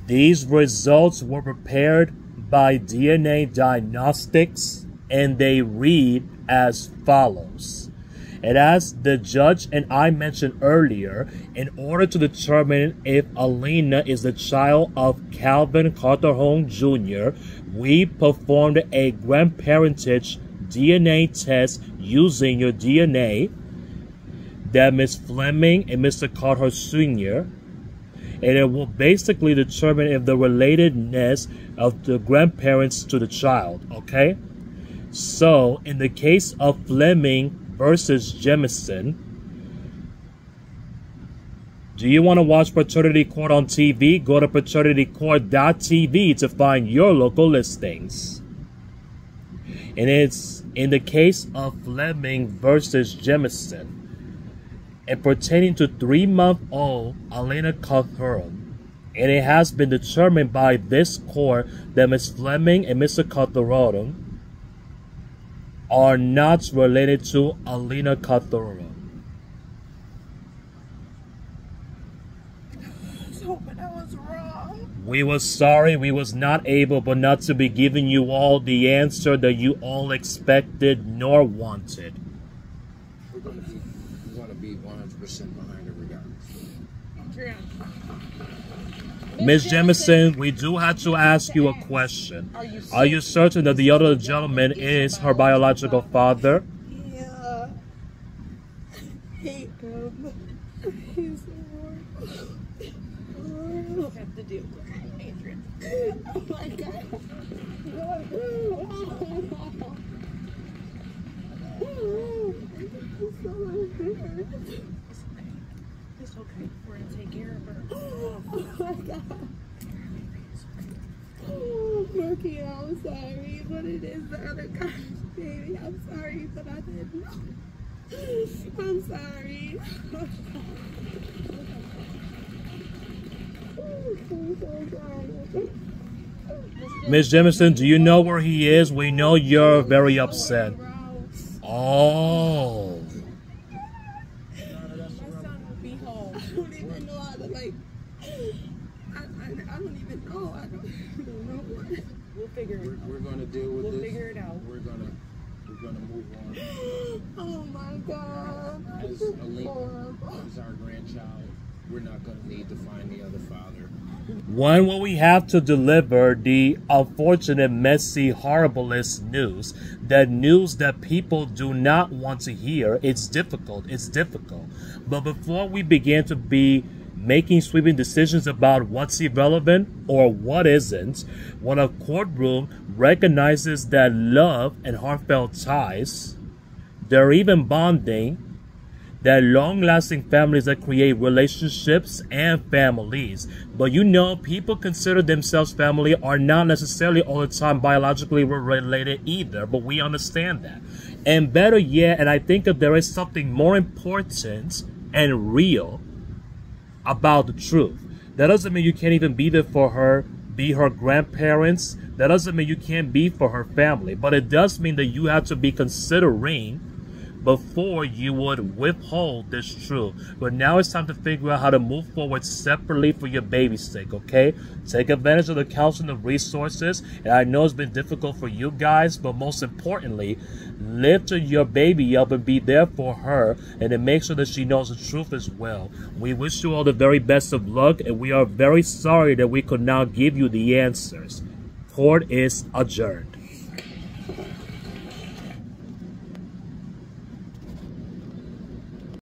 These results were prepared by DNA Diagnostics, and they read as follows. And as the judge and I mentioned earlier, in order to determine if Alina is the child of Calvin Carterholm Jr., we performed a grandparentage DNA test using your DNA that Ms. Fleming and Mr. Carter Sr., and it will basically determine if the relatedness of the grandparents to the child, okay? So, in the case of Fleming versus Jemison, do you want to watch Paternity Court on TV? Go to paternitycourt.tv to find your local listings. And it's in the case of Fleming versus Jemison, and pertaining to 3-month-old Alina Carterholm, and it has been determined by this court that Ms. Fleming and Mr. Carterholm are not related to Alina Carterholm. I was hoping I was wrong. We were sorry we was not able but not to be giving you all the answer that you all expected nor wanted. We're going to be 100% behind it regardless. Ms. Jemison, we do have to ask you a question. Are you certain that the other gentleman is her biological father? Yeah. I hate him. He's the worst. We'll have to deal with it, Adrian. Oh my God. It's okay. We're going to take care of her. Oh my God. Oh, Mookie, I'm sorry, but it is the other guy's baby. I'm sorry, but I didn't know. I'm sorry. I'm so sorry. Ms. Jemison, do you know where he is? We know you're very upset. Oh. I don't even know how to, like, I don't even know. I don't know what. We'll figure it out. We're going to deal with this. We'll figure it out. We're going to move on. Oh my God. As Alina is our grandchild, we're not going to need to find the other father. When will we have to deliver the unfortunate, messy, horriblest news? That news that people do not want to hear. It's difficult. It's difficult. But before we begin to be making sweeping decisions about what's irrelevant or what isn't, when a courtroom recognizes that love and heartfelt ties, they're even bonding, that long-lasting families that create relationships and families. But you know, people consider themselves family are not necessarily all the time biologically related either, but we understand that. And better yet, and I think that there is something more important and real about the truth. That doesn't mean you can't even be there for her, be her grandparents. That doesn't mean you can't be for her family, but it does mean that you have to be considering before you would withhold this truth. But now it's time to figure out how to move forward separately for your baby's sake, okay? Take advantage of the counseling and resources. And I know it's been difficult for you guys, but most importantly, lift your baby up and be there for her, and then make sure that she knows the truth as well. We wish you all the very best of luck, and we are very sorry that we could not give you the answers. Court is adjourned.